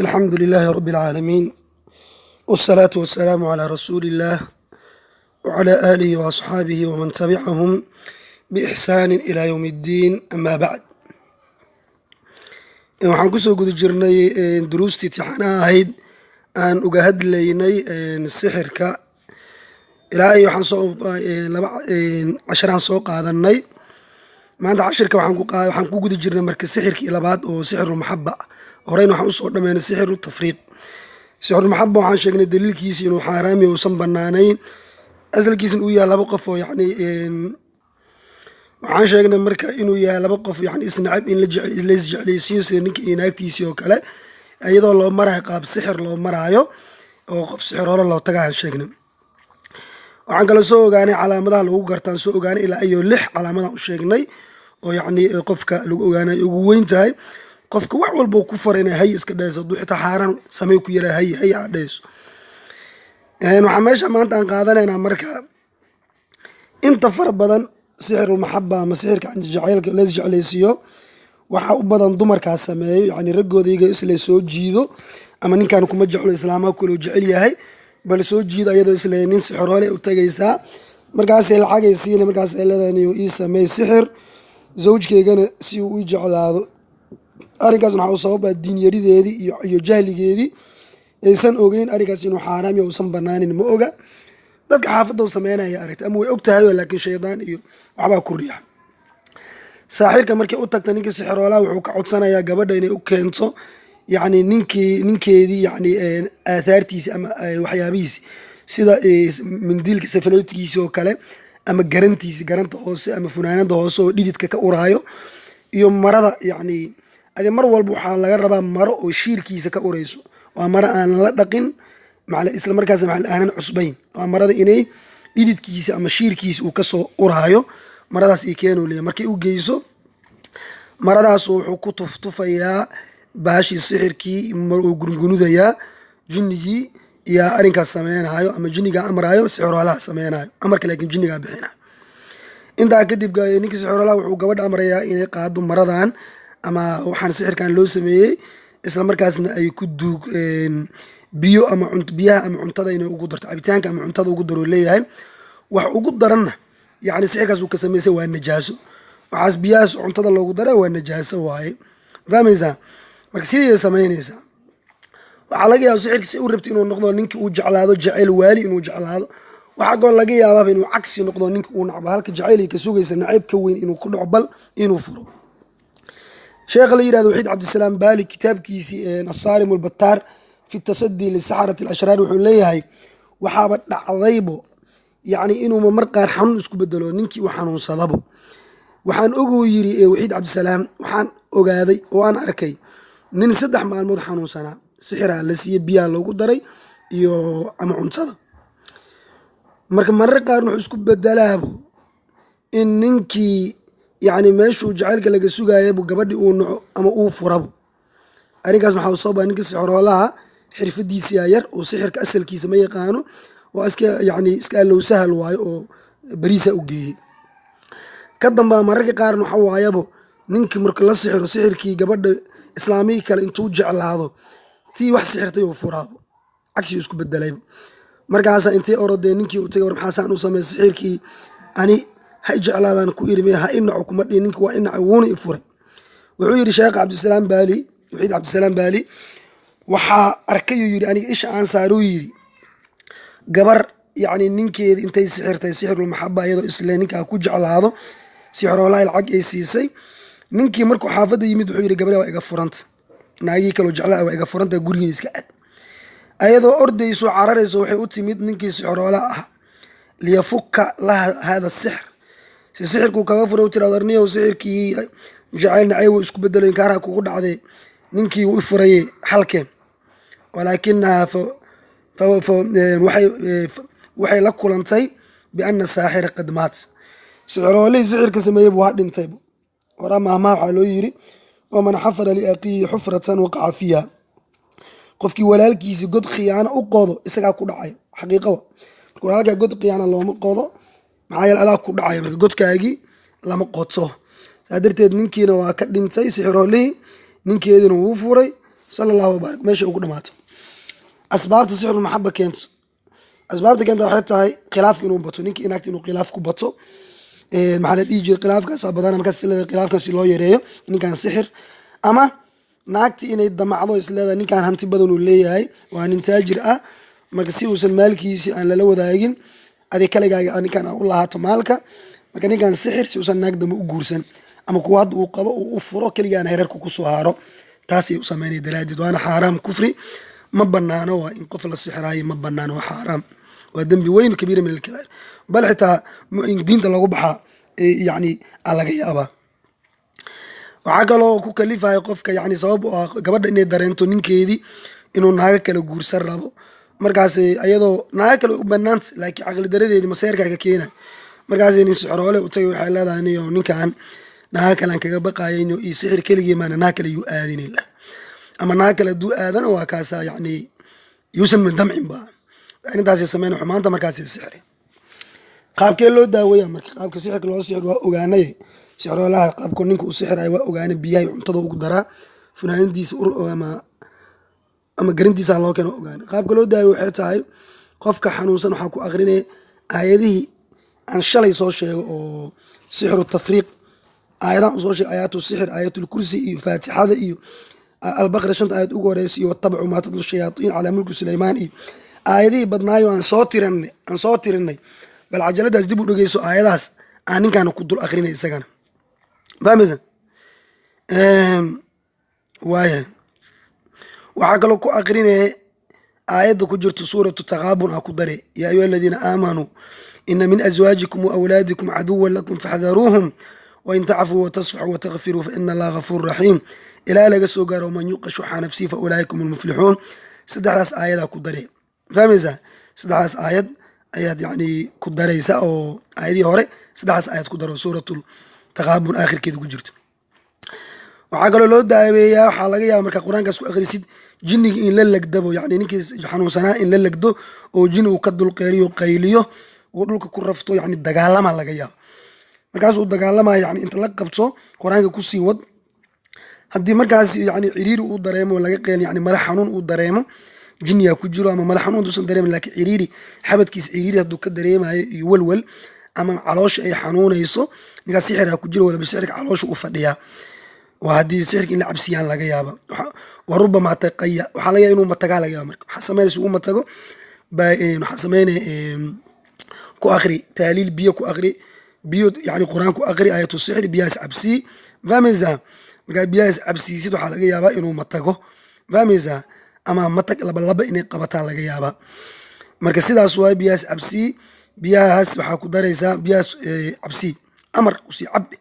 الحمد لله رب العالمين، والصلاة والسلام على رسول الله وعلى آله وأصحابه ومن تبعهم بإحسان إلى يوم الدين. أما بعد، waxaan kusoo guda jirnay duruustii tixanaha ahayd aan uga hadlaynay sixirka. ilaahay waxaan soo laba casharaan soo qaadanay. maanta cashirka waxaan ku guda jirnay marka sixirkii labaad oo sixirul maxaba. horeyna waxaan usoo dhameynay sixirul tafriiq. sixirul maxaba waxaan sheegnay daliilkiisa inuu xaaraam yahay, uusan banaanayn, asalkiisana uu yahay laba qof oo waxaan sheegnay marka inuu yahay laba qof isnacab in la isjeclaysiiyo sida ninka iyo naagtiisii oo kale, iyadoo loo maraayo qaab sixir loo maraayo oo qof sixir hore loo tagaaan sheegnay. waxaan kaloo soo ogaanay calaamadaha lagu gartaan soo ogaanay ilaa iyo 6 calaamadaha u sheegnay oo qofka lagu ogaanayo ugu weyn tahay qofka wax walba ku faray inay hay iska dhayso, hadduu xitaa xaaraan samey ku yara hay aad dhayso. waxaa meesha maanta aan qaadanaynaa marka inta fara badan sixirul maxaba ama sixirka jacaylka la isjeclaysiiyo waxaa u badan dumarkaas sameeyo, raggooda iyaga isla soo jiido, ama ninkan kuma jeclo islaamaha kule uu jecel yahay bal soo jiido iyadoo isla nin sixirole u tagaysaa, markaasay lacagaysiina, markaas ay leedahay inuu ii sameey sixir zawjkeygana si uu u jeclaado. arrinkaasna waxaa u sababa diin yarideedii iyo jahligeedii, aysan ogeyn arrinkaas inuu xaaraam yahay, uusan banaanin ma oga. dadka xaafadda u sameynaya aragtay ama way og tahay laakiin shaydaan iyo waxbaa ku riixa. saaxirka markay u tagta ninkii sixiroolaha wuxuu ka codsanayaa gabadha inay u keento ninkeedii aathaartiisi ama waxyaabihiisi sida mindiilka safaleedkiisi oo kale, ama garanta hoose ama funaanada hoose oo dhididka ka uraayo, iyo marada ade mar walba waxaa laga rabaa maro oo shiirkiisa ka urayso, waa maro aan la dhaqin isla markaas aanan cusbayn, waa marada inay dhididkiisa ama shiirkiisa uu kasoo uraayo, maradaas i keeno leeyahay. markay u geyso maradaas wuxuu ku tuftufayaa baashii sixirkii, uu gurgunudayaa jinnigii yaa arrinkaas sameynayo, ama jinnigaa amrayo sixirolaha sameynayo, amarka laakiin jinnigaa bixinayo. intaa kadib ninkii sixirolaha wuxuu gabadha amrayaa inay qaado maradan ama waxaan sixirkan loo sameeyey, isla markaasna ay ku duug biyo ama biyaha ama cuntada inay ugu darto, cabitaanka ama cuntada ugu daro leeyahay. wax ugu daranna sixirkaas uu ka sameysay waa najaaso, waxaas biyahaas cuntada loogu dara waa najaaso waaye, fahmaysaa? marka sidii samaynaysaa waxaa laga yaaba sixirkiisa u rabta inuu noqdo ninkii uu jeclaado jacayl waali inuu jeclaado, waxaa kaloo laga yaabaaba inuu cagsi noqdo ninka uu nacbo, halka jacayl ay ka sugaysa nacayb ka weyn inuu ku dhaco bal inuu furo. sheekha la yirahdo waxiid cabdisalaam baali kitaabkiisii asaarim albataar fi tasaddi lisaxarati alashraar wuxuu leeyahay waxaaba dhacdaybo inuu mar qaar xanuun isku bedelo ninkii uu xanuunsadabo. waxaan oguu yiri waxiid cabdisalaam, waxaan ogaaday oo aan arkay nin 3 maalmood xanuunsanaa, sixiraa la siiyey, biyaa loogu daray iyo ama cuntada. marka marar qaar wuxuu isku bedelaabo in ninkii meeshuu jacaylka laga sugaayaba gabadhi uu naco ama uu furabo. arrinkaas waxaa sababa ninka sixiroolaha xirfadiisa yar oo sixirka asalkiisa ma yaqaano, oo iska allow sahal waayo oo bariisa u geeyey. ka dambaa mararka qaarna waxa waayabo ninkii marka la sixiro sixirkii gabadha islaamii kale intuu jeclaado tii wax sixirtay oo furaabo, cagsi isku bedelayba. markaasa intay orodeen ninkii u tagay, war maxaasaan u sameeyay sixirkii, ani ha jeclaadaan ku irime ha inaco kuma dhihin, ninka waa inaca wuuna i furay. wuxuu yidhi sheekh cabdisalaam baali, waxiid cabdisalaam baali, waxaa arkayuu yidhi aniga isha aan saaruu yidhi gabar ninkeedi intay sixirtay sixirul maxaba iyadoo isle ninkaa ku jeclaado, sixiroolaha lacag ay siisay. ninkii markuu xaafadda yimid wuxuu yidhi gabadha waa iga furanta, naagii kaloo jeclaa waa iga furanta, gurigii iska aad. ayadoo ordayso cararayso waxay u timid ninkii sixiroolaha ah liyafuka laha hada sixr, si sixirkuu kaga furay u tiraado arniyow sixirkii jacayl nacayb uu isku bedelo inkaaraha kugu dhacday, ninkii uu i furayey halkeen. walaakinaha waxay la kulantay biana saaxira qad maat, sixiroolihii sixirka sameeyey waa dhintayba. hora maahmaa waxaa loo yiri waman xafara liaqiihi xufratan waqaca fiiha, qofkii walaalkiisi god khiyaano u qodo isagaa ku dhacay. xaqiiqawa marka walaalkaa god khiyaana looma qodo, maxaa yeele adaa ku dhacay, marka godkaagii lama qoto. saa darteed ninkiina waa ka dhintay sixiroolihii, ninkeediina wuu furay, sala allahu wabaarak meesha ugu dhamaato. asbaabta sixru maxaba keento, asbaabta keenta waxay tahay khilaafka inuu bato, ninka inaagta inuu khilaaf ku bato. maxaa la dhihi jiray khilaafkaas badan markaas khilaafkaasi loo yareeyo ninkan sixir, ama naagti inay damacdo isleedahay ninkan hanti badan uu leeyahay, waa nin taajir ah, marka si uusan maalkiisi aan lala wadaagin adig kaligaaga ninkan u lahaato maalka, marka ninkan sixir si uusan naag dambe u guursan ama kuwa hadda uu qabo uu u furo keligaana hereerku kusoo haaro, taasay u sameynaya daraadeed. waana xaaraam kufri, ma banaano waa in qof la sixiraayo, ma banaano, waa xaaraam, waa dembi weyn kabiira min alkabaa'ir, bal xitaa in diinta lagu baxaa yani laga yaabaa. waxaa kaloo ku kalifaya qofka yani sabab u ah gabadha inay dareento ninkeedii inuu naago kale guursan rabo, markaas ayadoo naago kale u banaanta laakiin caqli daradeedii maseerkaa ka keena, markaas nin sixroole u tagay waxay leedahay niyo ninkan naago kale aan kaga baqaayayno iyo sixir keligii maana naag kale yuu aadinin lah, ama naag kale hadduu aadana waa kaasa yani yuusan min damcin ba arrintaas sameyn xumaanta markaas sixri. qaabkee loo daaweeya marka? qaabka sixirka loo sixir waa ogaanay, sixroolaha qaabku ninka uu sixirayo waa ogaanay, biyaha cuntada ugu daraa, funaanadiisa ama garantiisa loo keeno ogaanay. qaabka loo daaweeyo waxay tahay qofka xanuunsan waxaa ku aqrinaya aayadihii aan shalay soo sheego oo sixru tafriiq, aayadahan u soo sheegay aayaatu sixir, aayatul kursi iyo faatixada iyo albaqra 5 aayad ugu horeysa iyo watabcu maa tadlu shayaatiin calaa mulki sulaymaan iyo aayadihii badnaayo aan soo tirinay bal cajaladaas dib u dhegeyso, aayadahaas aan ninkaana ku dul akrinay isagana fahmaysan. waaya waxaa kaloo ku akrinaya aayadda ku jirto suuratu taqaabun aa ku dare yaa ayuha aladiina aamanuu ina min azwaajikum waawlaadikum caduwan lakum faxdaruuhum wain tacfuu watasfaxuu watakfiruu faina allaha gafuur raxiim ilaa laga soo gaaro man yuqa shuxa nafsihi faulaaika hum lmuflixuun. saddexdaas aayadaa ku dare fahmaysaa, saddexdaas aayad ayaad yani ku daraysa oo aayadii hore saddexdaas aayad ku daro suuratul taqaabun aakhirkeeda ku jirto. waxaa kaloo loo daaweeyaa, waxaa laga yaaba markaa qur-aankaas ku akhrisid jinniga in la legdabo, yani ninkii xanuunsanaa in la legdo oo jini uu ka dulqeeriyo qayliyo uu dhulka ku rafto, yani dagaalama laga yaabo, markaas uu dagaalamaya yani inta la qabto qur-aanka kusii wad. haddii markaas yani ciriiri uu dareemo laga qeel yani madax xanuun uu dareemo jinniyaa ku jiro, ama madax xanuun duusan dareemin laakiin ciriiri xabadkiisa ciriiri hadduu ka dareemayo iyo walwal ama caloosha ay xanuunayso, ninkaas sixir ku jiro, walaba sixirka caloosha u fadhiyaa, waa haddii sixirka in la cabsiyaan laga yaaba. waa rubama taqaya, waxaa laga yaaba inuu matagaa laga yaaba, marka waxaa sameynaysa uu matago waxaa sameynaya ku akri taaliil biyo ku akri, biyo yani qur-aan ku akri aayatu sixri, biyahaas cabsii fahmaysaa, markaa biyahaas cabsiisid waxaa laga yaabaa inuu matago fahmaysaa, ama matag labalaba inay qabataa laga yaabaa. marka sidaas waay, biyahaas cabsii, biyahaas waxaa ku daraysaa biyahaas cabsii amar usii cabdi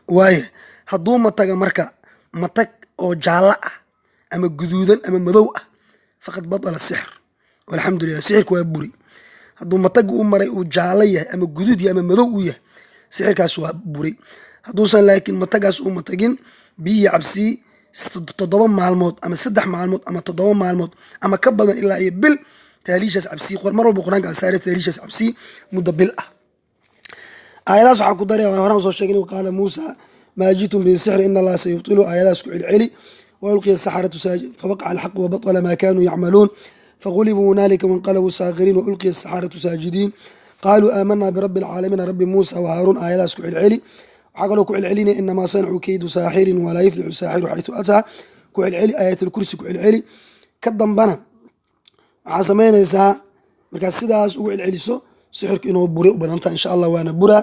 waaye. hadduu mataga marka matag oo jaallo ah ama guduudan ama madow ah faqad batala sixr walxamdulilah, sixirka waa buri. hadduu mataga u maray uu jaallo yahay ama guduud yahay ama madow u yahay sixirkaas waa buri. hadduusan laakiin matagaas u matagin biyihii cabsii 7 maalmood ama 3 maalmood ama 7 maalmood ama ka badan ilaa iyo bil, taaliishaas cabsii mar walba qur-aanka saare taaliishaas cabsii muddo bil ah. aayadaas waxaa ku daraya horaan soo sheegay qaala muusa maa jitum bisixri ina allaha sayubtilu, aayadaas ku celceli. waulqiya saxaratu fawaqaca alxaqu wabatla maa kanuu yacmaluun fagulibuu hunaalika wanqalabuu saakiriin waulqiya saxaratu saajidiin qaaluu aamanaa birabbi alcaalamiin rabbi muusa wahaaruun, aayadaas ku celceli. waxaa kaloo ku celcelinaya inamaa sanacuu kaydu saaxirin walaa yuflixu saaxiru xaytu ataa, ku celceli aayatalkursi ku celceli. ka dambana waxaa sameynaysaa markaad sidaas ugu celceliso sixirka inuu buri u badanta insha allah, waana buraa.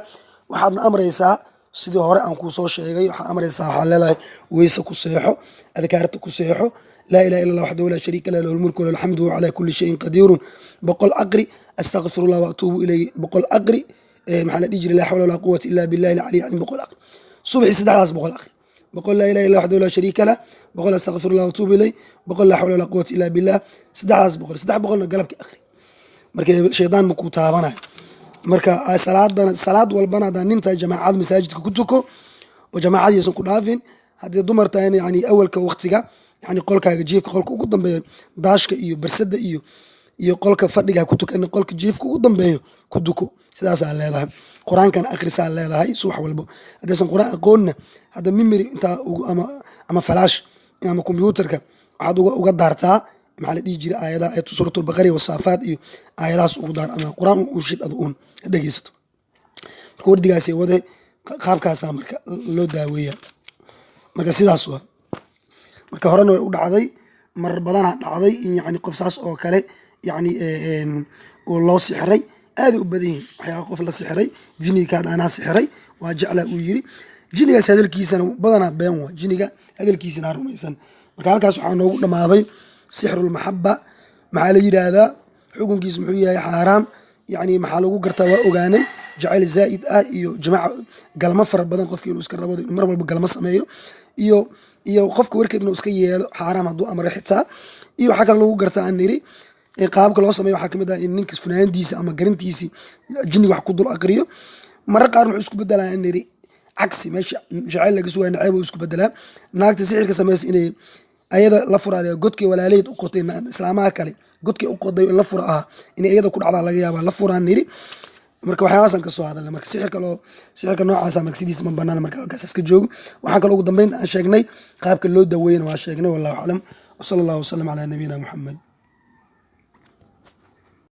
waxaadna amraysaa sidii hore aan kuu soo sheegay, waxaa amraysaa waxaa leedahay weyse ku seexo, adkaarta ku seexo, laa ilaha illa allah waxdahu laa shariika lah lahu lmulku walahu alxamdu wahuwa calaa kulli shayin qadiirun 100 aqri, astaqfirullah waatuubu ilayhi 100 aqri, maxaa la dhihi jiray laa xawla walaa quwata illa billahi alcali alcadiim 100 aqri. subxi saddexdaas 100 aqri, 100 laa ilaha illa waxdahu laa shariika lah, 100 astaqfirullah waatuubu ilayh, 100 laa xawla walaa quwata illa billah, saddexdaas 100 300na galabki aqri, marka shaydaan makuu taabanayo. marka salaad walbana hadaa nin tahay jamaacad masaajidka ku tuko oo jamaacadiisan ku dhaafin. haddii dumar tahayna yani awalka waqtiga yani qolkaaga jiifka qolka ugu dambeeyo daashka iyo barsada iyo qolka fadhiga ku tukan, qolka jiifka ugu dambeeyo ku duko, sidaasaa leedahay. qur-aankana akhrisaa leedahay subax walbo. haddaysan qur-aan aqoonna hadda mimiri intaa ama falaash ama kombiyuutarka waxaad uga daartaa maxaa la dhihi jiray aayadaha ayatu suuratulbaqari wasaafaad iyo aayadahaas ugu daar ama qur-aan u shid adu uun dhegeysato marka wardigaas wade qaabkaasaa marka loo daaweeya marka sidaas waa marka horena way u dhacday marar badanaa dhacday in yani qof saas oo kale yani oo loo sixiray aaday u badan yihin waxyaaba qof la sixiray jinigaad anaa sixiray waa jeclaa uu yiri jinigaas hadalkiisana badanaa been waa jiniga hadalkiisana rumaysan marka halkaas waxaa noogu dhammaaday sixrulmaxaba maxaa la yidhaahdaa xukunkiis muxuu yahay xaaraam yani maxaa lagu gartaa waa ogaanay jacayl zaa'id ah iyo jamaaca galmo fara badan qofki inuu iska rabado inuu mar walba galmo sameeyo iyo qofka warkeed inuu iska yeelo xaaraam hadduu amray xitaa iyo waxaa kale lagu gartaa aan niri qaabka loo sameeyo waxaa kamid ah in ninkas funaanadiisa ama garantiisi jinni wax ku dul aqriyo marar qaar muxuu isku bedelaa aan niri cagsi meesha jacayl laga sugaya naceeb uu isku bedelaa naagta sixirka samaysa inay ayada la furaade godkii walaalaheed u qotay islaamaha kale godkii u qoday la fura ahaa inay iyada ku dhacdaa laga yaabaa la furaan niri marka waxyaabaasan ka soo hadalna marka sixirka noocaasa marka sidiisa ma banaan marka halkaas iska joogo waxaa kaloo ugu dambeynta aan sheegnay qaabka loo daweeyana waa sheegnay wallahu aclam wasala allahu wasalam calaa nabiyina muxamed